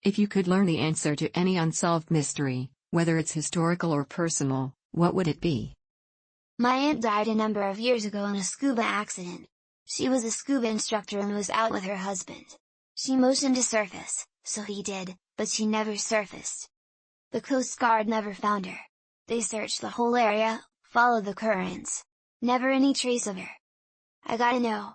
If you could learn the answer to any unsolved mystery, whether it's historical or personal, what would it be? My aunt died a number of years ago in a scuba accident. She was a scuba instructor and was out with her husband. She motioned to surface, so he did, but she never surfaced. The Coast Guard never found her. They searched the whole area, followed the currents. Never any trace of her. I gotta know.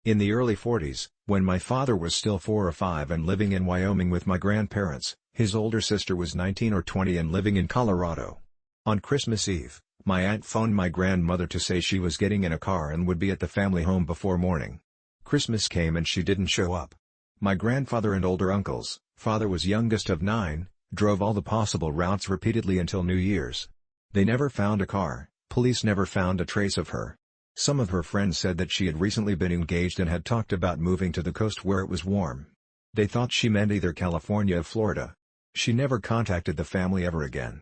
In the early 40s, when my father was still 4 or 5 and living in Wyoming with my grandparents, his older sister was 19 or 20 and living in Colorado. On Christmas Eve, my aunt phoned my grandmother to say she was getting in a car and would be at the family home before morning. Christmas came and she didn't show up. My grandfather and older uncles, father was youngest of 9, drove all the possible routes repeatedly until New Year's. They never found a car, police never found a trace of her. Some of her friends said that she had recently been engaged and had talked about moving to the coast where it was warm. They thought she meant either California or Florida. She never contacted the family ever again.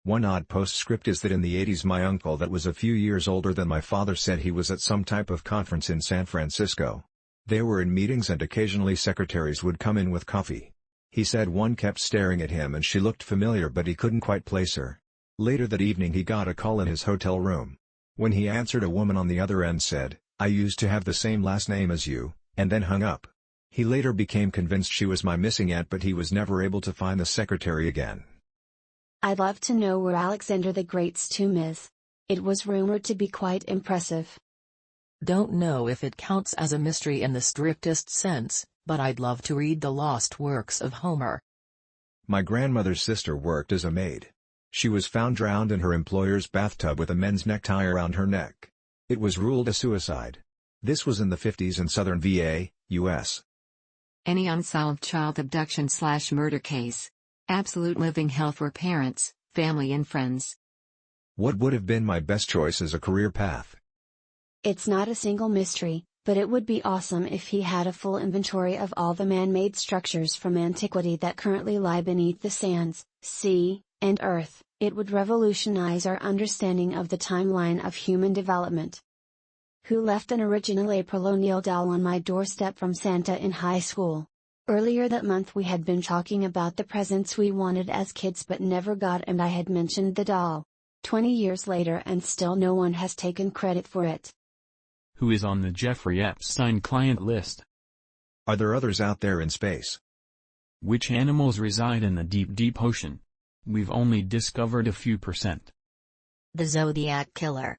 One odd postscript is that in the 80s my uncle that was a few years older than my father said he was at some type of conference in San Francisco. They were in meetings and occasionally secretaries would come in with coffee. He said one kept staring at him and she looked familiar but he couldn't quite place her. Later that evening he got a call in his hotel room. When he answered, a woman on the other end said, "I used to have the same last name as you," and then hung up. He later became convinced she was my missing aunt but he was never able to find the secretary again. I'd love to know where Alexander the Great's tomb is. It was rumored to be quite impressive. Don't know if it counts as a mystery in the strictest sense, but I'd love to read the lost works of Homer. My grandmother's sister worked as a maid. She was found drowned in her employer's bathtub with a men's necktie around her neck. It was ruled a suicide. This was in the 50s in southern VA, U.S. Any unsolved child abduction/murder case. Absolute living hell for parents, family and friends. What would have been my best choice as a career path? It's not a single mystery, but it would be awesome if he had a full inventory of all the man-made structures from antiquity that currently lie beneath the sands, sea, and earth. It would revolutionize our understanding of the timeline of human development. Who left an original April doll on my doorstep from Santa in high school? Earlier that month we had been talking about the presents we wanted as kids but never got, and I had mentioned the doll. 20 years later and still no one has taken credit for it. Who is on the Jeffrey Epstein client list? Are there others out there in space? Which animals reside in the deep ocean? We've only discovered a few percent. The Zodiac Killer.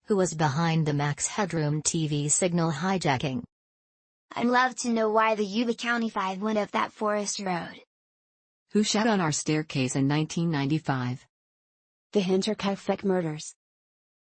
Who was behind the Max Headroom TV signal hijacking? I'd love to know why the Yuba County 5 went up that forest road. Who shot on our staircase in 1995? The Hinterkaifeck murders.